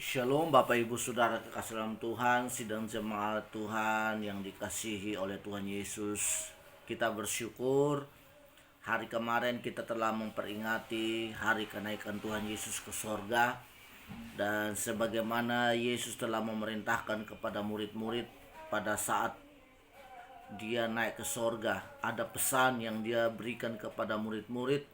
Shalom Bapak Ibu Saudara kekasih dalam Tuhan, sidang jemaat Tuhan yang dikasihi oleh Tuhan Yesus. Kita bersyukur hari kemarin kita telah memperingati hari kenaikan Tuhan Yesus ke sorga. Dan sebagaimana Yesus telah memerintahkan kepada murid-murid pada saat dia naik ke sorga, ada pesan yang dia berikan kepada murid-murid,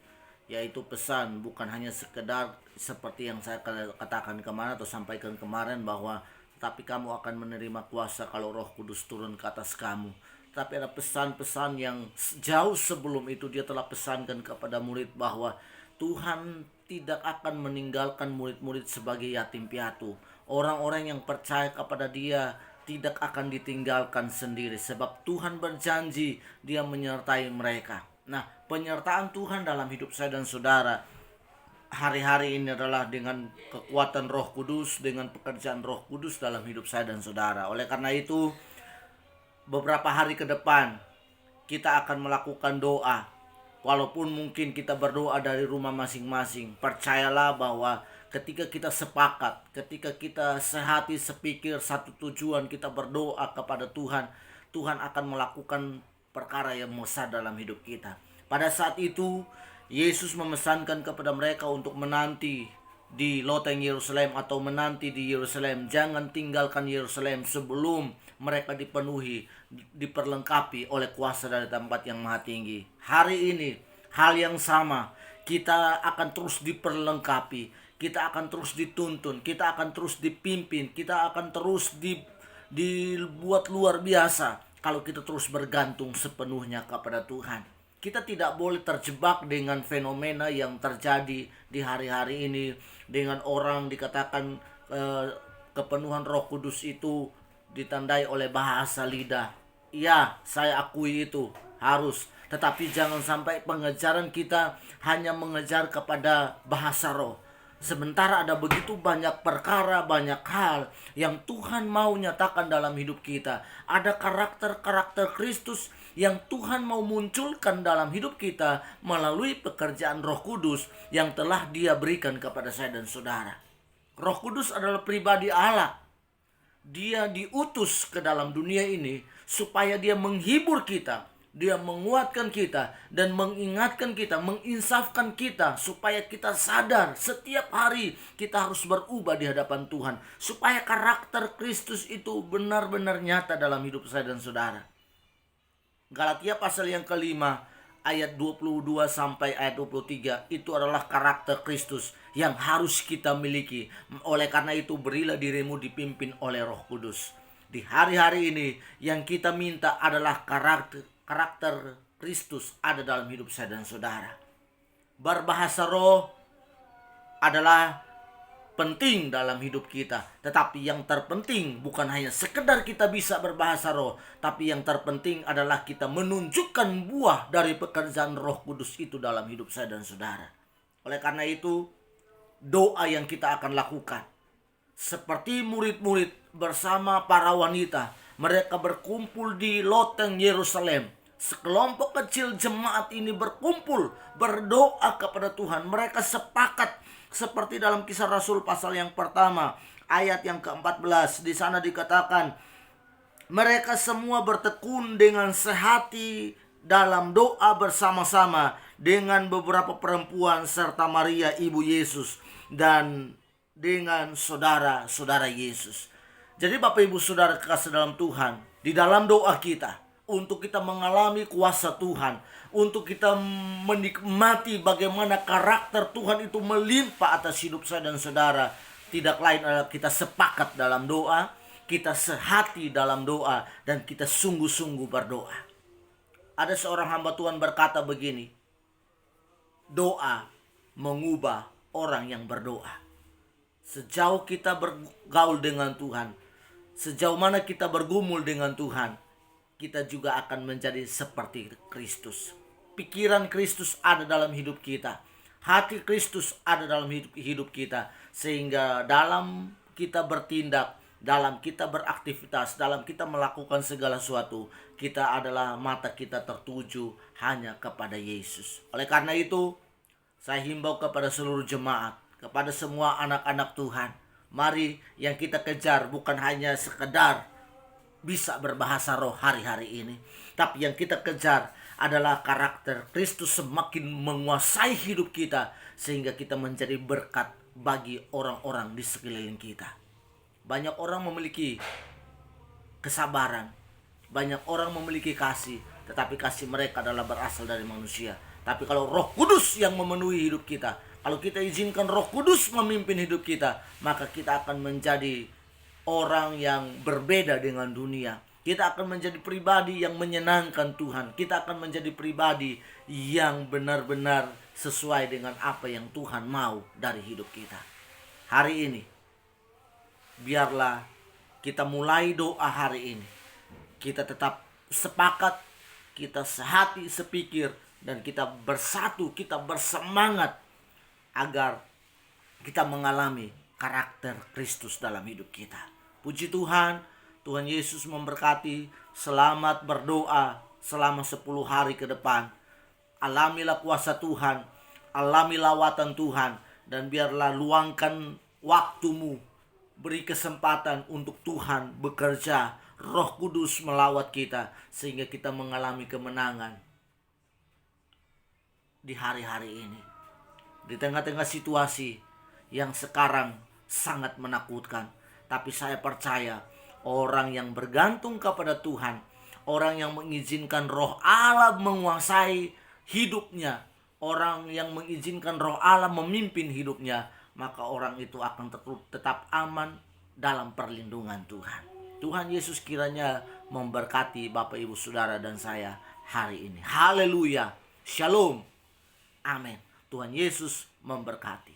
yaitu pesan bukan hanya sekedar seperti yang saya katakan kemarin atau sampaikan kemarin, bahwa tapi kamu akan menerima kuasa kalau Roh Kudus turun ke atas kamu. Tapi ada pesan-pesan yang jauh sebelum itu dia telah pesankan kepada murid bahwa Tuhan tidak akan meninggalkan murid-murid sebagai yatim piatu. Orang-orang yang percaya kepada dia tidak akan ditinggalkan sendiri, sebab Tuhan berjanji dia menyertai mereka. Nah, penyertaan Tuhan dalam hidup saya dan saudara hari-hari ini adalah dengan kekuatan Roh Kudus, dengan pekerjaan Roh Kudus dalam hidup saya dan saudara. Oleh karena itu, beberapa hari ke depan kita akan melakukan doa. Walaupun mungkin kita berdoa dari rumah masing-masing, percayalah bahwa ketika kita sepakat, ketika kita sehati sepikir satu tujuan, kita berdoa kepada Tuhan, Tuhan akan melakukan perkara yang besar dalam hidup kita. Pada saat itu Yesus memesankan kepada mereka untuk menanti di loteng Yerusalem atau menanti di Yerusalem. Jangan tinggalkan Yerusalem sebelum mereka dipenuhi, diperlengkapi oleh kuasa dari tempat yang maha tinggi. Hari ini hal yang sama, kita akan terus diperlengkapi, kita akan terus dituntun, kita akan terus dipimpin, kita akan terus dibuat luar biasa kalau kita terus bergantung sepenuhnya kepada Tuhan. Kita tidak boleh terjebak dengan fenomena yang terjadi di hari-hari ini, dengan orang dikatakan kepenuhan Roh Kudus itu ditandai oleh bahasa lidah. Iya, saya akui itu harus, tetapi jangan sampai pengejaran kita hanya mengejar kepada bahasa roh. Sementara ada begitu banyak perkara, banyak hal yang Tuhan mau nyatakan dalam hidup kita. Ada karakter-karakter Kristus yang Tuhan mau munculkan dalam hidup kita melalui pekerjaan Roh Kudus yang telah Dia berikan kepada saya dan saudara. Roh Kudus adalah pribadi Allah. Dia diutus ke dalam dunia ini supaya Dia menghibur kita, Dia menguatkan kita dan mengingatkan kita, menginsafkan kita supaya kita sadar setiap hari kita harus berubah di hadapan Tuhan, supaya karakter Kristus itu benar-benar nyata dalam hidup saya dan saudara. Galatia pasal yang kelima ayat 22 sampai ayat 23 itu adalah karakter Kristus yang harus kita miliki. Oleh karena itu berilah dirimu dipimpin oleh Roh Kudus. Di hari-hari ini yang kita minta adalah karakter Kristus ada dalam hidup saya dan saudara. Berbahasa roh adalah penting dalam hidup kita, tetapi yang terpenting bukan hanya sekedar kita bisa berbahasa roh, tapi yang terpenting adalah kita menunjukkan buah dari pekerjaan Roh Kudus itu dalam hidup saya dan saudara. Oleh karena itu, doa yang kita akan lakukan seperti murid-murid bersama para wanita, mereka berkumpul di loteng Yerusalem. Sekelompok kecil jemaat ini berkumpul berdoa kepada Tuhan. Mereka sepakat seperti dalam Kisah Rasul pasal yang pertama ayat yang ke-14. Di sana dikatakan mereka semua bertekun dengan sehati dalam doa bersama-sama dengan beberapa perempuan serta Maria ibu Yesus dan dengan saudara-saudara Yesus. Jadi Bapak Ibu Saudara kekasih dalam Tuhan, di dalam doa kita untuk kita mengalami kuasa Tuhan, untuk kita menikmati bagaimana karakter Tuhan itu melimpah atas hidup saya dan saudara, tidak lain adalah kita sepakat dalam doa, kita sehati dalam doa, dan kita sungguh-sungguh berdoa. Ada seorang hamba Tuhan berkata begini, doa mengubah orang yang berdoa. Sejauh kita bergaul dengan Tuhan, sejauh mana kita bergumul dengan Tuhan, kita juga akan menjadi seperti Kristus. Pikiran Kristus ada dalam hidup kita, hati Kristus ada dalam hidup kita, sehingga dalam kita bertindak, dalam kita beraktivitas, dalam kita melakukan segala sesuatu, kita adalah mata kita tertuju hanya kepada Yesus. Oleh karena itu, saya himbau kepada seluruh jemaat, kepada semua anak-anak Tuhan, Mari yang kita kejar bukan hanya sekedar bisa berbahasa roh hari-hari ini, tapi yang kita kejar adalah karakter Kristus semakin menguasai hidup kita, sehingga kita menjadi berkat bagi orang-orang di sekeliling kita. Banyak orang memiliki kesabaran, banyak orang memiliki kasih, tetapi kasih mereka adalah berasal dari manusia. Tapi kalau Roh Kudus yang memenuhi hidup kita, kalau kita izinkan Roh Kudus memimpin hidup kita, maka kita akan menjadi orang yang berbeda dengan dunia. Kita akan menjadi pribadi yang menyenangkan Tuhan. Kita akan menjadi pribadi yang benar-benar sesuai dengan apa yang Tuhan mau dari hidup kita. Hari ini, biarlah kita mulai doa hari ini. Kita tetap sepakat, kita sehati, sepikir, dan kita bersatu, kita bersemangat agar kita mengalami karakter Kristus dalam hidup kita. Puji Tuhan, Tuhan Yesus memberkati. Selamat berdoa selama 10 hari ke depan. Alamilah kuasa Tuhan, alami lawatan Tuhan, dan biarlah luangkan waktumu. Beri kesempatan untuk Tuhan bekerja. Roh Kudus melawat kita sehingga kita mengalami kemenangan di hari-hari ini. Di tengah-tengah situasi yang sekarang sangat menakutkan, tapi saya percaya orang yang bergantung kepada Tuhan, orang yang mengizinkan Roh Allah menguasai hidupnya, orang yang mengizinkan Roh Allah memimpin hidupnya, maka orang itu akan tetap aman dalam perlindungan Tuhan. Tuhan Yesus kiranya memberkati Bapak, Ibu, Saudara, dan saya hari ini. Haleluya. Shalom. Amin. Tuhan Yesus memberkati.